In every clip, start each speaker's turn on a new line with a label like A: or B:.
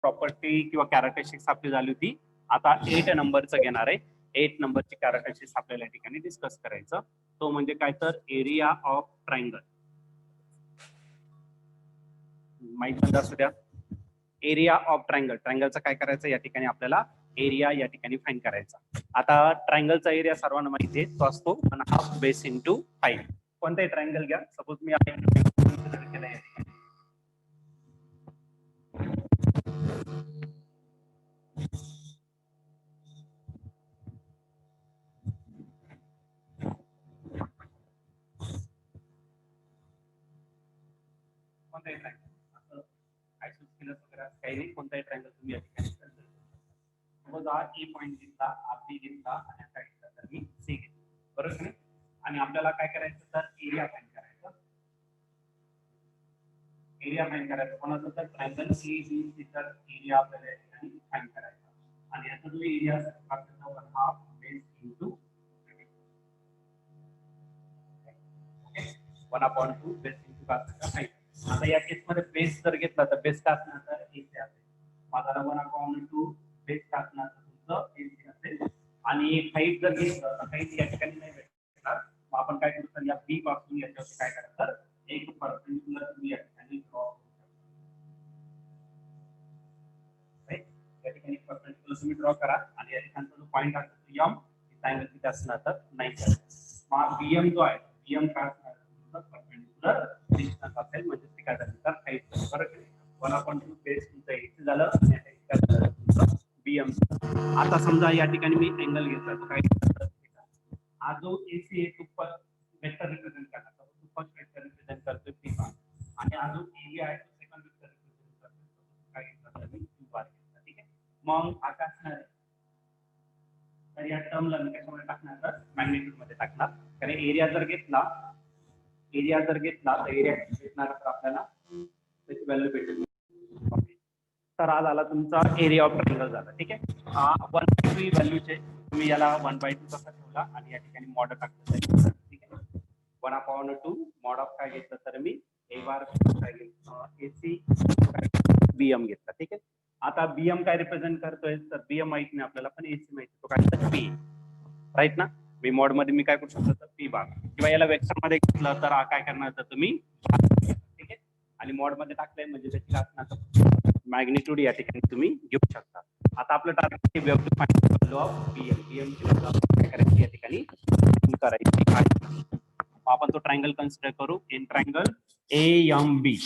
A: Property किंवा characteristics आपली झाली होती. आता 8 नंबरचं घेणार आहे. 8 नंबरची कॅरेक्टरिस्टिक्स आपल्याला या ठिकाणी डिस्कस करायचं. तो म्हणजे काय तर एरिया ऑफ ट्रायंगल. माहिती असू द्या. Area of triangle. ट्रायंगलचं काय करायचं या ठिकाणी आपल्याला एरिया या ठिकाणी फाइंड करायचा. आता ट्रायंगलचा एरिया सर्वांना माहिती आहे, तो असतो 1/2 बेस इंटू 5. कोणताही ट्रायंगल घ्या. सपोज मी केलं या ठिकाणी. कोणताही ट्रायंगल असं आयसोस केलं वगैरे काही नाही. कोणताही ट्रायंगल तुम्ही या ठिकाणी सपोज हा ए पॉईंट घेतला, हा बी घेतला आणि आता घेतला तर मी सी घेतला. बरोबर नाही? आणि आपल्याला काय करायचं तर एरिया फाइंड करायचं. एरिया फाइंड करायचं कोणाचं तर ट्रायंगल सी बी सी तर एरिया आपल्याला या ठिकाणी फाइंड करायचा. आणि याचा जो एरिया असेल 1/2 बेस इंटू 1/2 बेस इंटू 5. आता या केस मध्ये बेस जर घेतला तर बेस काय असणार तर एसी असेल. माझा 1/2 बेस काय असणार तर तुमचं एसी असेल. आणि हाईट जर घेतलं तर हाईट या ठिकाणी नाही भेटणार. मग आपण काय करू तर या बी पासून याच्यावरती काय करायचं तर एक परपेंडिक्युलर तुम्ही या ठिकाणी ड्रॉ करू शकता. या ठिकाणी परपेंडिक्युलर तुम्ही ड्रॉ करा आणि या ठिकाणचा जो पॉइंट आहे तो एम अँगल किती असणार तर 9. मग बीएम जो आहे बीएम काय असणार परपेंडिक्युलर डिस्टन्स असेल म्हणजे ते काय झालं तर हाईट. बरोबर 1/2 बेस तुमचं एसी झालं आणि काय झालं तुमचं बीएम. आता समजा या ठिकाणी मी अँगल घेतला तर काय हा जो एसी आहे तो वेक्टर रिप्रेझेंट करणार. तो फर्स्ट वेक्टर रिप्रेझेंट करतोय पी बार आणि हा जो एबी आहे तो सेकंड वेक्टर रिप्रेझेंट करतोय काय घेतला मी क्यू बार घेतला. ठीक आहे. मग आता असणार आहे तर या टर्मला मी कशामध्ये टाकणार तर मॅग्निट्यूड मध्ये टाकणार. कारण एरिया जर घेतला तर एरिया भेटणार तर आपल्याला त्याची व्हॅल्यू भेटेल. तर हा झाला तुमचा एरिया ऑफ ट्रायंगल झाला. ठीक आहे. 1/2 व्हॅल्यूचे तुम्ही याला 1/2 कसा ठेवला आणि या ठिकाणी मॉड टाकलं. ठीक आहे. 1/2 मॉड ऑफ काय घेतलं तर मी ए बार काय घेतलं एसी बीएम घेतला. ठीक आहे. आता बीएम काय रिप्रेझेंट करतोय तर बीएम माहित नाही आपल्याला पण एसी माहिती तो काय तर पी. राईट ना. बी मॉड मध्ये मी काय करू शकतो तर पी बार किंवा याला वेक्टर मध्ये घेतलं तर काय करणार तर तुम्ही. ठीक आहे. आणि मॉड मध्ये टाकलंय म्हणजे त्याची असणार मॅग्निट्यूड या ठिकाणी तुम्ही घेऊ शकता. आता आपलं target we have to find value of BM. BM ची व्हॅल्यू काय करायची या ठिकाणी करायची आहे. आपण तो ट्रायंगल कन्सिडर करू. In triangle AMB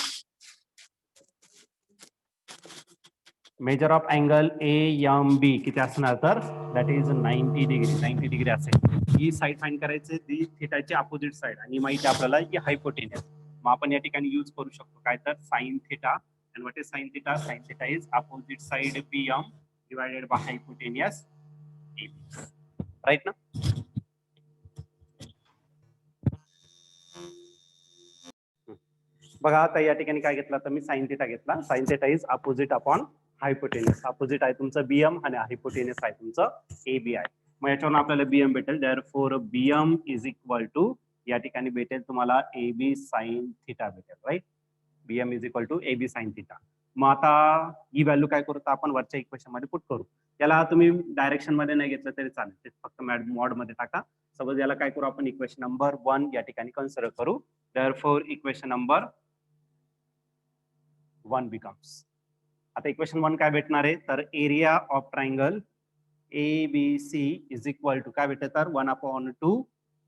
A: measure of angle AMB किती असणार तर दॅट इज 90 डिग्री. 90 डिग्री असेल. ही साइड फाइंड करायची ती थिटाची अपोजिट साइड आणि माहिती आपल्याला की हायपोटेन्यूस. मग आपण या ठिकाणी यूज करू शकतो काय तर sine theta. and what is sin theta? Sin theta is opposite side BM divided by hypotenuse AB. Right ना? बघा आता या ठिकाणी काय घेतला तर मी sin theta घेतला. sin theta is opposite upon hypotenuse. opposite आहे तुमचं BM आणि hypotenuse आहे तुमचं AB आहे. मग याच्यावरून आपल्याला BM भेटेल. therefore BM is equal to या ठिकाणी भेटेल तुम्हाला AB sin theta भेटेल. Right. BM is equal to AB sin theta. मग आता ही व्हॅल्यू काय करू तर आपण वरच्या इक्वेशन मध्ये पुट करू. याला तुम्ही डायरेक्शन मध्ये नाही घेतलं तरी चालेल. ते फक्त मॉड मध्ये टाका. सपोज याला काय करू आपण इक्वेशन नंबर 1 या ठिकाणी कन्सिडर करू. therefore equation number 1 becomes. आता इक्वेशन 1 काय भेटणार आहे तर area of triangle ABC is equal to काय भेटत तर 1/2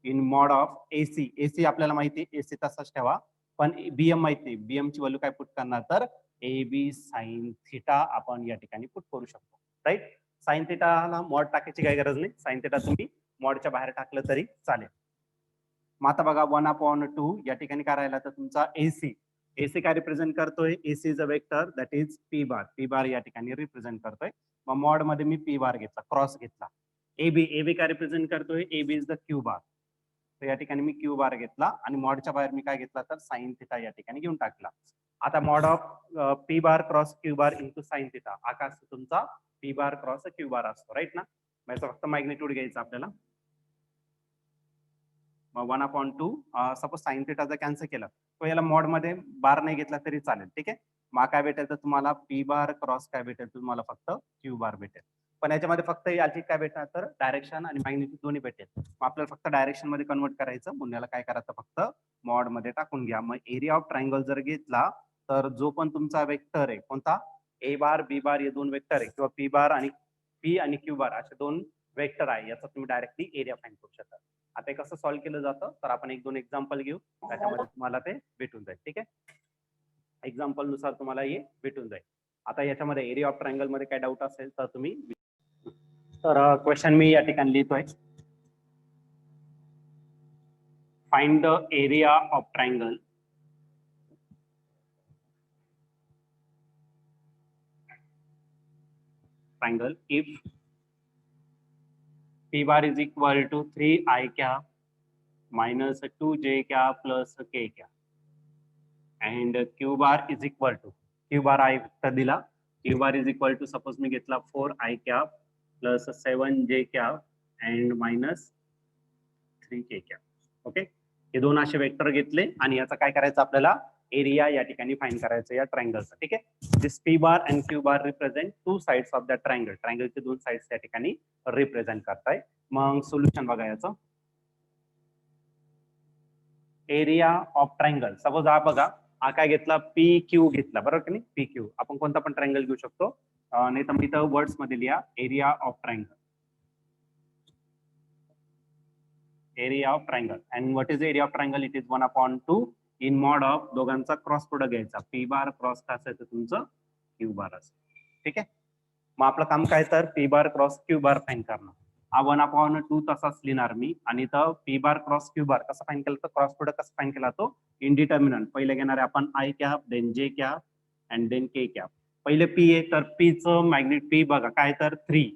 A: in mod of AC. AC आपल्याला माहिती आहे AC तसाच ठेवा पण BM माहित नाही. BM ची व्हॅल्यू काय पुट करणार तर AB sin थिटा आपण या ठिकाणी पुट करू शकतो. राईट. sin थिटाला मॉड टाकायची काही गरज नाही. sin थिटा तुम्ही मॉडच्या बाहेर टाकलं तरी चालेल. मग आता बघा 1/2 या ठिकाणी काय राहिला तर तुमचा AC. AC काय रिप्रेझेंट करतोय AC is a vector that is P bar. P बार या ठिकाणी रिप्रेझेंट करतोय. मग मॉड मध्ये मी P बार घेतला क्रॉस घेतला. AB काय रिप्रेझेंट करतोय AB इज द Q बार. तर या ठिकाणी मी Q बार घेतला आणि मॉडच्या बाहेर मी काय घेतला तर sin थिटा या ठिकाणी घेऊन टाकला. आता mod of P bar cross Q bar into sin theta आकाश तुमचा P bar cross Q bar असतो. राईट ना. मग फक्त मॅग्निट्यूड घ्यायचं आपल्याला. मग 1/2 सपोज sin थिटा जर कॅन्सल केला तो याला मॉड मध्ये बार नाही घेतला तरी चालेल. ठीक आहे. मग काय भेटेल तर तुम्हाला पी बार क्रॉस काय भेटेल तुम्हाला फक्त क्यू बार भेटेल. पण याच्यामध्ये फक्त याची काय भेटणार तर डायरेक्शन आणि मॅग्निट्यूड दोन्ही भेटेल. मग आपल्याला फक्त डायरेक्शन मध्ये कन्वर्ट करायचं म्हणून याला काय करायचं फक्त मॉड मध्ये टाकून घ्या. मग एरिया ऑफ ट्रायंगल जर घेतला तर जो पण तुमचा वेक्टर आहे कोणता ए बार बी बार हे दोन वेक्टर आहे किंवा पी बार आणि पी आणि क्यू बार असे दोन वेक्टर आहे याचा तुम्ही डायरेक्टली एरिया फाइंड करू शकता. आता हे कसं सॉल्व्ह केलं जातं तर आपण एक दोन एक्झाम्पल घेऊ त्याच्यामध्ये तुम्हाला ते भेटून जाईल. ठीक आहे, एक्झाम्पल नुसार तुम्हाला हे भेटून जाईल. आता याच्यामध्ये एरिया ऑफ ट्रायंगल मध्ये काय डाऊट असेल तर तुम्ही तर क्वेश्चन मी या ठिकाणी लिहितोय. Find the area of triangle if p bar is equal to 3i cap minus 2j cap plus k cap and q bar is equal to q bar I vector दिला q bar is equal to suppose मी घेतला 4i cap plus 7j cap and minus 3k cap. Okay, हे दोन असे vector घेतले आणि याचा काय करायचं आपल्याला एरिया या ठिकाणी फाइंड करायचं या ट्रायंगलचा. ठीक आहे, this P bar and Q bar represent two sides of the triangle. ट्रायंगलचे दोन साइड्स या ठिकाणी रिप्रेझेंट करताय. मग सोल्युशन बघा याचं. एरिया ऑफ ट्रायंगल सपोज हा बघा हा काय घेतला पी क्यू घेतला बरोबर की नाही. पी क्यू आपण कोणता पण ट्रायंगल घेऊ शकतो नाही तर मी इथं वर्ड्स मध्ये लिहा area of triangle. Area of triangle and what is area of triangle it is 1/2 in mod of दोघांचा क्रॉस प्रोडक्ट घ्यायचा. पी बार क्रॉस काय असेल तर तुमचं क्यू बार असेल. ठीक आहे, मग आपलं काम काय तर पी बार क्रॉस क्यू बार फाइंड करणं. हा 1/2 तसाच लिहिणार मी आणि इथं पी बार क्रॉस क्यू बार कसा फाइंड केला तर क्रॉस प्रोडक्ट कसा फाइंड केला तो इनडिटर्मिनंट. पहिले घेणार आहे आपण I cap then J cap and then K cap. पहिले पी आहे तर पी चं मॅग्नेट पी बघा काय तर 3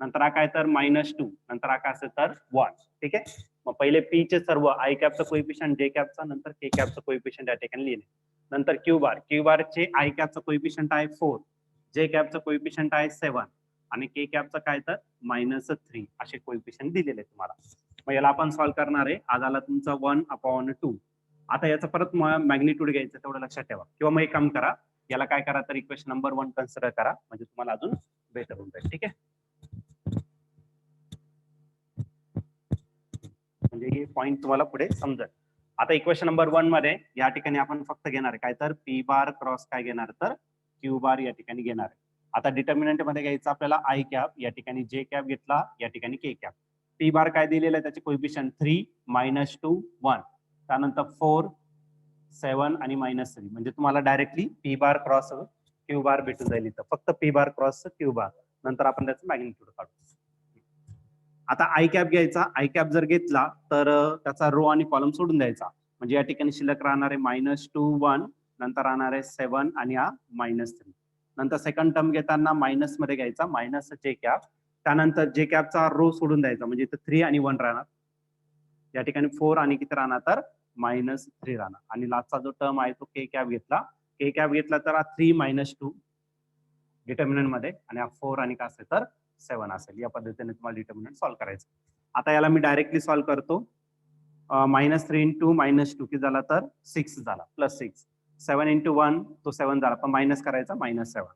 A: नंतर हा काय तर -2 नंतर हा काय असेल तर 1. ठीक आहे, मग पहिले पी चे सर्व आय कॅपचं कोइफिशियंट जे कॅपचा नंतर के कॅपचं कोइफिशियंट या ठिकाणी लिहिले. नंतर क्यू बार चे आय कॅपचं कोइफिशियंट आहे 4 जे कॅपचं कोइफिशियंट आहे 7 आणि के कॅपचं काय तर -3 असे कोइफिशियंट दिलेले तुम्हाला. मग याला आपण सॉल्व्ह करणार आहे. आज आला तुमचा 1/2. आता याचं परत मॅग्निट्यूड घ्यायचं तेवढं लक्षात ठेवा किंवा मग एक काम करा याला काय करा तर इक्वेशन नंबर 1 कन्सिडर करा म्हणजे तुम्हाला अजून बेटर होऊन जाईल. ठीक आहे, म्हणजे हे पॉईंट तुम्हाला पुढे समजेल. आता इक्वेशन नंबर 1 मध्ये या ठिकाणी आपण फक्त घेणार आहे काय तर पी बार क्रॉस काय घेणार तर क्यू बार या ठिकाणी घेणार आहे. आता डिटर्मिनंट मध्ये घ्यायचं आपल्याला आय कॅप या ठिकाणी जे कॅप घेतला या ठिकाणी के कॅप. पी बार काय दिलेलं आहे त्याचे कोइफिशियंट 3 -2 1 त्यानंतर 4 7 आणि -3 म्हणजे तुम्हाला directly P bar cross Q बार भेटून जाईल. इथं फक्त पी बार क्रॉस क्यू बार नंतर आपण त्याचं मॅग्निट्यूड काढू. आता आय कॅप घ्यायचा. आय कॅप जर घेतला तर त्याचा रो आणि कॉलम सोडून द्यायचा म्हणजे या ठिकाणी शिल्लक राहणार आहे -2 1 नंतर राहणार आहे 7 आणि हा -3. नंतर सेकंड टर्म घेताना मायनस मध्ये घ्यायचा मायनस जे कॅप त्यानंतर जे कॅपचा रो सोडून द्यायचा म्हणजे इथं 3 आणि 1 राहणार या ठिकाणी 4 आणि किती राहणार तर -3 राहणार आणि लास्टचा जो टर्म आहे तो के कॅप घेतला. के कॅप घेतला तर हा 3 -2 डिटर्मिनंट मध्ये आणि हा 4 आणि काय असेल तर 7 असेल. या पद्धतीने तुम्हाला डिटर्मिनंट सॉल्व्ह करायचं. आता याला मी डायरेक्टली सॉल्व्ह करतो. -3 × -2 किती झाला तर 6 झाला +6 7 × 1 तो 7 झाला पण मायनस करायचा -7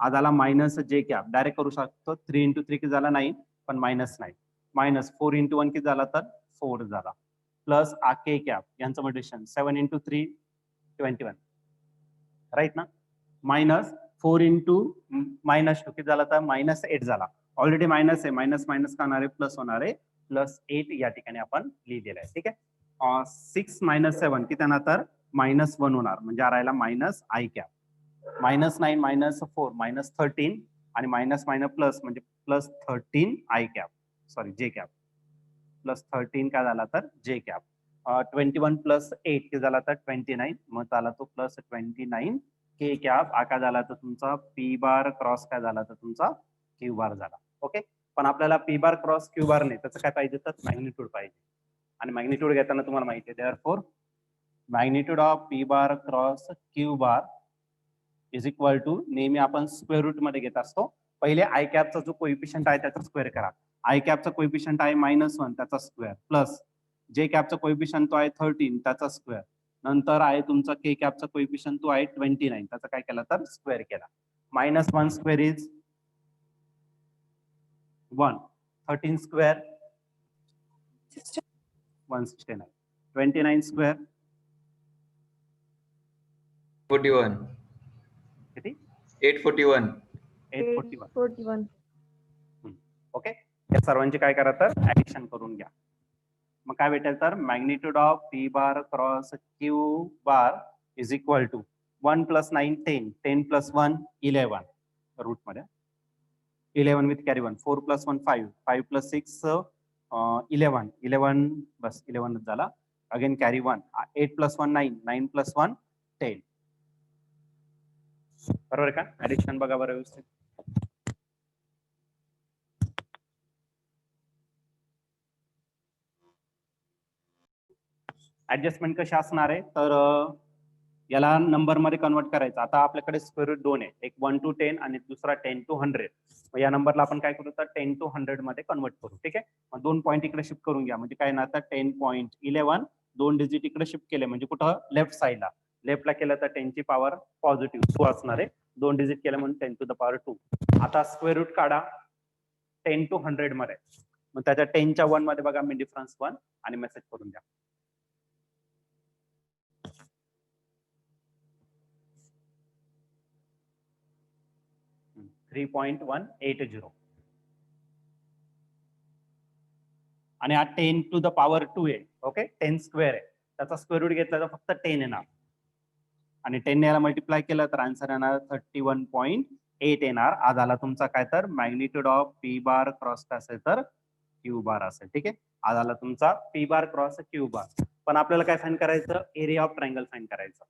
A: आज आला मायनस जे कॅप डायरेक्ट करू शकतो. 3 × 3 किती झाला 9 पण -9 -4 × 1 किती झाला तर 4 झाला प्लस आ के कॅप यांचं मल्टिप्लिकेशन 7 × 3 21 राईट ना -4 × -2 किती झाला तर -8 झाला. ऑलरेडी मायनस आहे मायनस करणार आहे प्लस होणार आहे +8 या ठिकाणी आपण लिहिलेलं आहे. ठीक आहे, 6 - 7 किती येणार तर -1 होणार म्हणजे राहिला मायनस आय कॅप -9 -4 -13 आणि मायनस प्लस म्हणजे +13 आय कॅप सॉरी जे कॅप +13 काय झाला तर जे कॅप 21 + 8 किती झाला तर 29 मग झाला तो +29 के कॅप काय झाला तर तुमचा पी बार क्रॉस काय झाला तर तुमचा क्यू बार झाला. ओके, पण आपल्याला पी बार क्रॉस क्यू बार नाही त्याचं काय पाहिजे तर मॅग्निट्यूड पाहिजे आणि मॅग्निट्यूड घेताना तुम्हाला माहिती आहे therefore magnitude of P bar cross Q bar is equal to नेहमी आपण स्क्वेअर रूट मध्ये घेत असतो. पहिले आय कॅपचा जो कोइफिशियंट आहे त्याचा स्क्वेअर करा. आय कॅपचा कोइफिशियंट आहे -1 त्याचा स्क्वेअर प्लस जे कॅपचा कोइफिशियंट तो आहे 13 त्याचा स्क्वेअर नंतर आहे तुमचा के कॅपचा कोइफिशियंट तो आहे 29, त्याचा काय केला तर स्क्वेअर केला. -1 स्क्वेअर इज 1, 13 स्क्वेअर 169, 29 स्क्वेअर
B: 41.
A: किती
B: 841.
A: 841. ओके, या सर्वांची काय करा तर ऍडिशन करून घ्या. मग काय भेटेल तर magnitude of P bar cross Q bar is equal to 1 + 9 10, 10 + 1 11 root मध्ये 11 विथ कॅरी 1, 4 + 1 5, 5 + 6 11, 11 बस 11 झाला. Again carry 1, 8 + 1 9, 9 + 1 10. बरोबर का? ऍडिशन बघा बरं व्यवस्थित. ऍडजस्टमेंट कशी असणार आहे तर याला नंबर मध्ये कन्वर्ट करायचं. आता आपल्याकडे स्क्वेअर रूट 2 आहे, एक 1 to 10 आणि दुसरा 10 to 100. मग या नंबरला आपण काय करू तर 10 to 100 मध्ये कन्वर्ट करू. ठीक आहे, मग 2 पॉईंट इकडे शिफ्ट करून घ्या. म्हणजे काय ना आता 10.11 2 डिजिट इकडे शिफ्ट केले म्हणजे कुठं लेफ्ट साईडला. लेफ्टला केलं तर 10 ची पॉवर पॉझिटिव्ह 2 असणार आहे. 2 डिजिट केलं म्हणून 10 to the power 2. आता स्क्वेअर रूट काढा 10 to 100 मध्ये. मग त्याच्या 10 च्या 1 मध्ये बघा मी डिफरन्स 1 आणि मेसेज करून द्या. 3.180 आणि हा 10 to the power 2 आहे. ओके, 10 स्क्वेअर आहे, त्याचा स्क्वेअर रूट घेतला तर फक्त 10 येणार आणि 10 याला मल्टिप्लाय केलं तर आन्सर येणार 31.8 येणार. हा झाला तुमचा काय तर magnitude of P bar cross असेल तर क्यू बार असेल. ठीक आहे, हा झाला तुमचा पी बार क्रॉस क्यू बार. पण आपल्याला काय फाइंड करायचं, एरिया ऑफ ट्रायंगल फाइंड करायचं.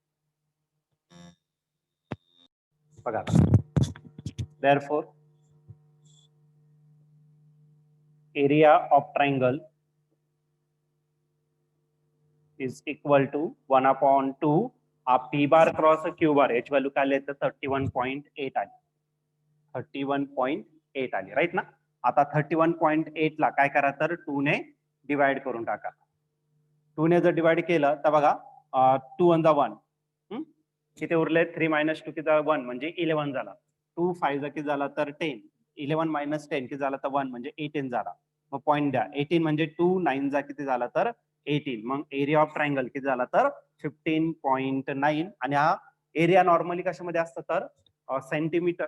A: बघा therefore area of triangle is equal to 1/2 p bar cross q bar. याची व्हॅल्यू काय आली तर 31.8 आली. 31.8 आली, राईट ना. आता 31.8 ला काय करा तर 2 ने डिवाइड करून टाका. 2 ने जर डिवाइड केलं तर बघा 2 × 1 किती उरले 3 - 2 किती 1 म्हणजे 11 झाला. 2 5 किती झाला तर 10, 11 - 10 किती झाला तर 1 म्हणजे 18 झाला. मग पॉईंट द्या 18 म्हणजे 2 9 जा किती झाला तर 18. मग एरिया ऑफ ट्रायंगल किती झाला तर 15.9. आणि हा एरिया नॉर्मली कशामध्ये असतं तर सेंटीमीटर.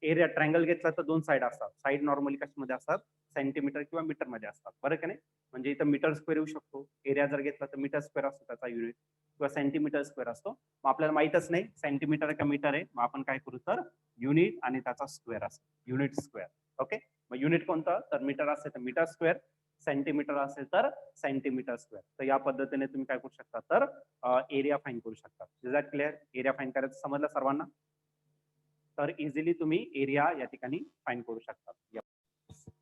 A: एरिया ट्रायंगल घेतला तर 2 साइड असतात. साइड नॉर्मली कशामध्ये असतात सेंटीमीटर किंवा मीटर मध्ये असतात. बरं का नाही, म्हणजे इथं मीटर स्क्वेअर येऊ शकतो. एरिया जर घेतला तर मीटर स्क्वेअर असतो त्याचा युनिट किंवा सेंटीमीटर स्क्वेअर असतो. मग आपल्याला माहितच नाही सेंटीमीटर का मीटर आहे. मग आपण काय करू तर युनिट आणि त्याचा स्क्वेअर असतो, युनिट स्क्वेअर. ओके, मग युनिट कोणतं तर मीटर असेल तर मीटर स्क्वेअर, सेंटीमीटर असेल तर सेंटीमीटर स्क्वेअर. तर या पद्धतीने तुम्ही काय करू शकता तर एरिया फाइंड करू शकता. Is that clear? Area find करायचं समजलं सर्वांना? तर इझिली तुम्ही एरिया या ठिकाणी फाइंड करू शकता.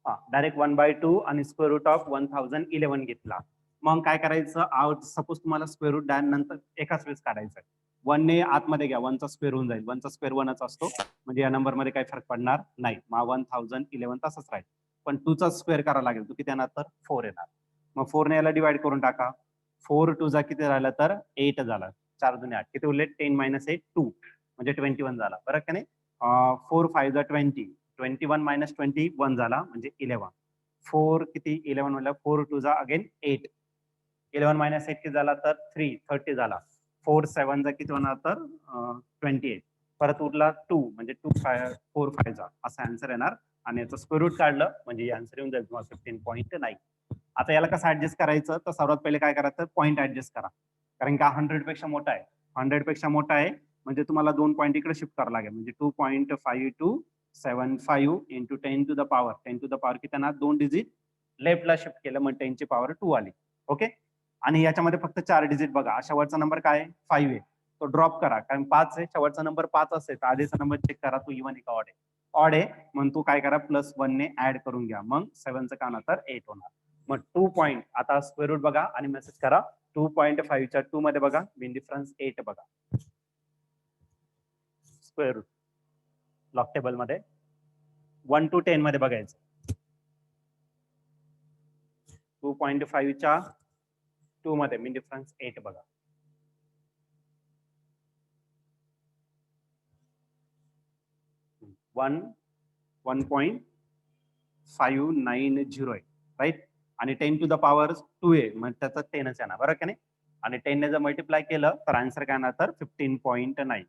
A: हा डायरेक्ट 1/2 आणि स्क्वेअर रूट ऑफ 1011 घेतला. मग काय करायचं, सपोज तुम्हाला स्क्वेअर रूट नंतर एकाच वेळेस काढायचं आहे. 1 ने आतमध्ये घ्या, 1 चा स्क्वेअर होऊन जाईल. 1 चा स्क्वेअर 1च असतो, म्हणजे या नंबर मध्ये काही फरक पडणार नाही. मग 1011 तसंच राहील. पण 2 चा स्क्वेअर करावा लागेल. तो किती येणार तर 4 येणार. मग 4 ने याला डिवाइड करून टाका. 4 2 जा किती झाला तर 8 झाला. 4 2 8 किती उरले 10 - 8 2 म्हणजे 21 झाला. बरं का नाही. 4 5 जा 20, 21 - 20 1 झाला म्हणजे 11. 4 किती 11 म्हणलं 4 2 जा अगेन 8, 11 - 8 किती झाला तर 3 30 झाला. 4 7 जा किती होणार तर 28. परत उरला 2 म्हणजे 2 4 5 जा असा आन्सर येणार. आणि याचं स्क्वेअर रूट काढलं म्हणजे आन्सर येऊन जाईल तुम्हाला 15.9. आता याला कसं ऍडजस्ट करायचं तर सर्वात पहिले काय करायचं पॉईंट ऍडजस्ट करा. कारण का 100 पेक्षा मोठा आहे. 100 पेक्षा मोठा आहे म्हणजे तुम्हाला 2 पॉईंट इकडे शिफ्ट करावं लागेल. म्हणजे 2.5275 into 10 to the power 10 to the power किती ना 2 डिजिट लेफ्टला शिफ्ट केलं मग 10 ची पॉवर 2 आली. ओके, आणि याच्यामध्ये फक्त 4 डिजिट बघा. शेवटचा नंबर काय 5 आहे, तो ड्रॉप करा कारण 5 आहे. शेवटचा नंबर 5 असेल तर आधीचा नंबर चेक करा तो इव्हन आहे का ऑड आहे. ऑड आहे मग तू काय करा +1 ने ऍड करून घ्या. मग 7 चं का तर 8 होणार. मग 2 पॉईंट आता स्क्वेअर रूट बघा आणि मेसेज करा. 2.5 च्या 2 मध्ये बघा मेन डिफरन्स 8 बघा. स्क्वेअर रूट लॉग टेबल मध्ये 1 to 10 मध्ये बघायचं. 2.5 च्या 2 मध्ये मीन डिफरन्स 8 बघा. 1.590 आहे, राईट. आणि 10 टू द पॉवर 2 आहे, मग त्याचं 10च येणार, बरोबर की नाही. आणि 10 ने जर मल्टिप्लाय केलं तर आन्सर काय येणार, तर 15.9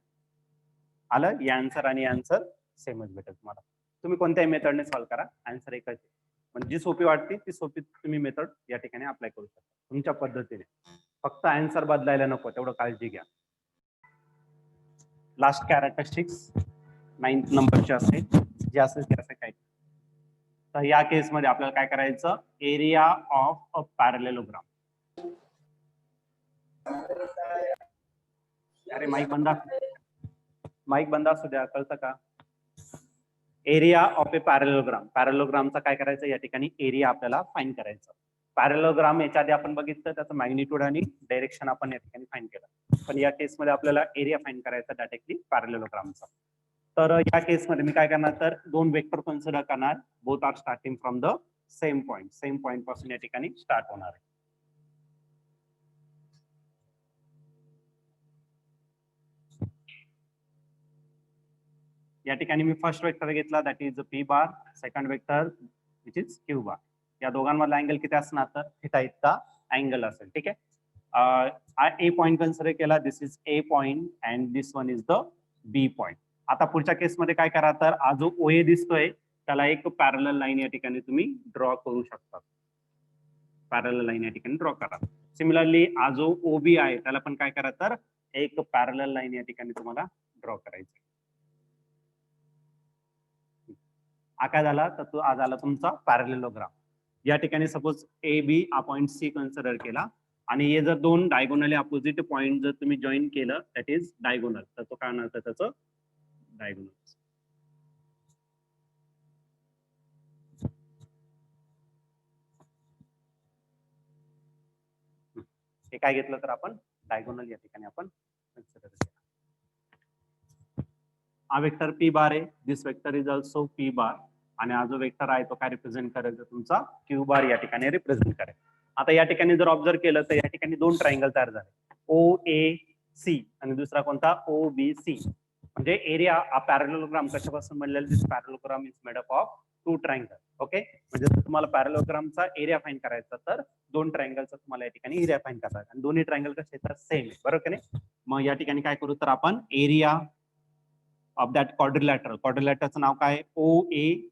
A: आलं. या आन्सर आणि आन्सर सेमच भेटेल तुम्हाला. तुम्ही कोणत्याही मेथडने सॉल्व्ह करा, आन्सर एकच आहे. म्हणजे जी सोपी वाटते ती सोपी तुम्ही मेथड या ठिकाणी अप्लाय करू शकता तुमच्या पद्धतीने. फक्त आन्सर बदलायला नको, तेवढं काळजी घ्या. लास्ट कॅरेक्टरिस्टिक्स 9th नंबरची असते, जे असेल ते असं काय. तर या केसमध्ये आपल्याला काय करायचं, एरिया ऑफ अ पॅरलेलोग्राम. अरे माईक बंद असू द्या, कळतं का. Area of a parallelogram. पॅरलेलोग्रामचा काय करायचं, या ठिकाणी एरिया आपल्याला फाइंड करायचं. पॅरलेलोग्राम याच्या आधी आपण बघितलं, त्याचं मॅग्निट्यूड आणि डायरेक्शन आपण या ठिकाणी फाइंड केलं. पण या केसमध्ये आपल्याला एरिया फाइंड करायचा डायरेक्टली पॅरलेलोग्रामचा. तर या केसमध्ये मी काय करणार, तर दोन वेक्टर कन्सिडर करणार. Both are starting from the same point पासून या ठिकाणी स्टार्ट होणार आहे. या ठिकाणी मी फर्स्ट वेक्टर घेतला, that is P bar. Second vector which is Q bar. या दोघांमधला अँगल किती असणार, तर थिटा इतका अँगल असेल, ठीक आहे. ए पॉइंट कन्सिडर केला, this is A point and this one is the B point. आता पुढच्या केसमध्ये काय करा, तर हा जो ओए दिसतोय त्याला एक पॅरलल लाईन या ठिकाणी तुम्ही ड्रॉ करू शकता. पॅरलल लाईन या ठिकाणी ड्रॉ करा. सिमिलरली हा जो ओबी आहे त्याला पण काय करा, तर एक पॅरलल लाईन या ठिकाणी तुम्हाला ड्रॉ करायची. हा काय झाला, तर तो हा झाला तुमचा पॅरलेलोग्राम. या ठिकाणी सपोज ए बी हा पॉइंट सी कन्सिडर केला आणि हे जर दोन डायगोनली अपोजिट पॉइंट जर तुम्ही जॉईन केलं, दॅट इज डायगोनल, तर तो काय होणार, त्याचं डायगोनल. हे काय घेतलं तर आपण डायगोनल या ठिकाणी आपण कन्सिडर केला. हा वेक्टर पी बार आहे, this vector is also P bar. आणि हा जो वेक्टर आहे तो काय रिप्रेझेंट करेल, तर तुमचा क्यू बार या ठिकाणी रिप्रेझेंट करेल. आता या ठिकाणी जर ऑब्झर्व केलं तर या ठिकाणी दोन ट्रायंगल तयार झाले, ओ ए सी आणि दुसरा कोणता, ओ बी सी. म्हणजे एरिया हा पॅरलेलोग्राम कशापासून बनलेला, this parallelogram is made up of two triangle. Okay, म्हणजे जर तुम्हाला पॅरलेलोग्रामचा एरिया फाइंड करायचा तर दोन ट्रायंगलचा तुम्हाला या ठिकाणी एरिया फाइंड करायचा आणि दोन्ही ट्रायंगल कसे तर सेम आहे, बरोबर की नाही. मग या ठिकाणी काय करू, तर आपण एरिया ऑफ दॅट क्वाड्रिलॅटरचं नाव काय, O A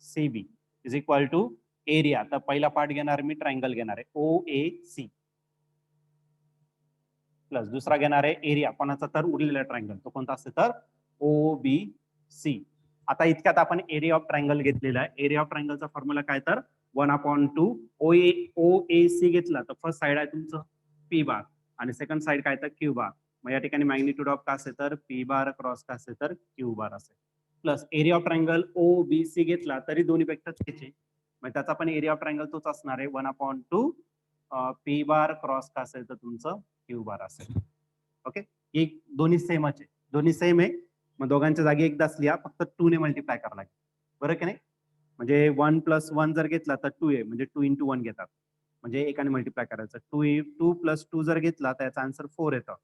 A: C B is equal to area. तर पहिला पार्ट घेणार मी, ट्रायंगल घेणार आहे ओ ए सी, प्लस दुसरा घेणार आहे एरिया कोणाचा, तर उरलेला ट्रायंगल तो कोणता असते, तर ओ बी सी. आता इतक्यात आपण एरिया ऑफ ट्रायंगल घेतलेला आहे. एरिया ऑफ ट्रायंगलचा फॉर्म्युला काय, तर 1/2 ओ ए सी घेतला तर फर्स्ट साइड आहे तुमचं पी बार आणि सेकंड साइड काय, तर क्यू बार. मग या ठिकाणी मॅग्निट्यूड ऑफ काय असेल, तर पी बार क्रॉस काय असेल, तर क्यू बार असेल. Plus area of triangle O B C घेतला तरी दोन्ही पेक्षा त्याचे, मग त्याचा पण एरिया ऑफ ट्रायंगल तोच असणार आहे 1/2 पी बार क्रॉस काय असेल, तर तुमचं क्यू बार असेल. ओके, एक दोन्ही सेमच आहे, दोन्ही सेम आहे. मग दोघांच्या जागी एकदाच लिहा, फक्त 2 ने मल्टिप्लाय करावं लागेल, बरोबर की नाही. म्हणजे 1 + 1 जर घेतला तर 2 आहे, म्हणजे 2 × 1 घेतात, म्हणजे एकाने मल्टिप्लाय करायचं. 2 + 2 जर घेतला तर याचा आन्सर 4 येतं.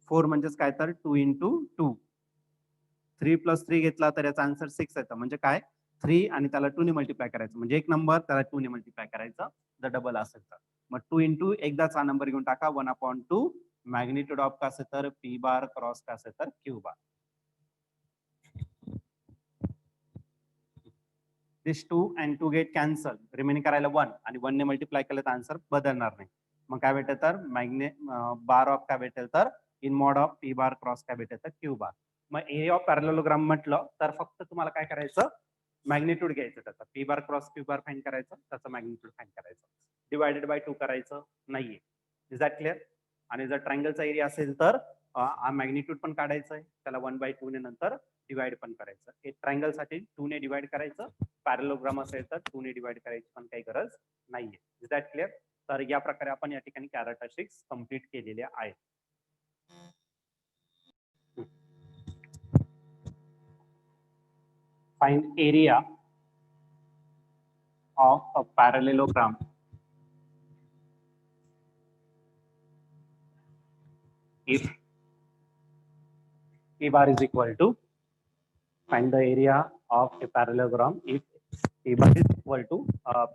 A: 4 म्हणजेच काय, तर 2 × 2. 3 + 3 घेतला तर याचा आन्सर 6 येतं, म्हणजे काय 3 आणि त्याला 2 ने मल्टिप्लाय करायचं, म्हणजे एक नंबर त्याला 2 ने मल्टिप्लाय करायचं जर डबल असेल तर. मग 2 × एकदाच हा नंबर घेऊन टाका 1/2 मॅग्निट्यूड ऑफ काय असेल, तर पी बार क्रॉस काय असेल, तर Q bar. This 2 and 2 get cancel, remaining करायला 1 आणि 1 ने मल्टिप्लाय केलं तर आन्सर बदलणार नाही. मग काय भेटेल, तर बार ऑफ काय भेटेल, तर in mod of P bar cross काय भेटेल, तर क्यू बार. मग एरिया ऑफ पॅरलेलोग्राम म्हटलं तर फक्त तुम्हाला काय करायचं, मॅग्निट्यूड घ्यायचं त्याचा, पी बार क्रॉस क्यू बार फाइंड करायचं, त्याचं मॅग्निट्यूड फाइंड करायचं, डिवायडेड बाय 2 करायचं नाहीये. Is that clear. आणि जर ट्रायंगलचा एरिया असेल तर हा मॅग्निट्यूड पण काढायचं आहे, त्याला 1/2 ने नंतर डिवाइड पण करायचं. एक ट्रायंगल साठी 2 ने डिवाइड करायचं, पॅरलेलोग्राम असेल तर 2 ने डिवाइड करायची पण काही गरज नाहीये. Is that clear. तर या प्रकारे आपण या ठिकाणी कॅरेक्टरिस्टिक्स कंप्लीट केलेल्या आहेत. Find area of a parallelogram if p bar is equal to find the area of a parallelogram if P bar is equal to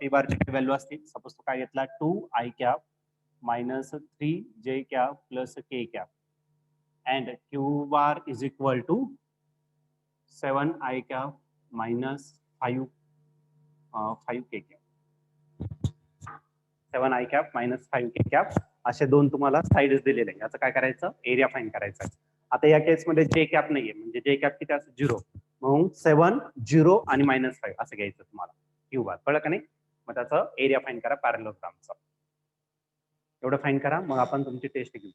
A: P बारची काही व्हॅल्यू असतील. सपोज तो काय घेतला 2i cap minus 3j cap plus k cap and q bar is equal to 7i cap minus 5k cap. 7i cap minus 5k cap असे दोन तुम्हाला sides दिलेले आहे. याचं काय करायचं, एरिया फाइंड करायचा आहे. आता या केस मध्ये जे कॅप नाहीये म्हणजे जे कॅप किती असं 0 म्हणून 7 0 आणि -5 असं घ्यायचं तुम्हाला. क्यू बार कळलं का नाही. मग त्याचं एरिया फाइंड करा पॅरलोग्रामचा. एवढं फाईन करा, मग आपण तुमची टेस्ट घेऊ.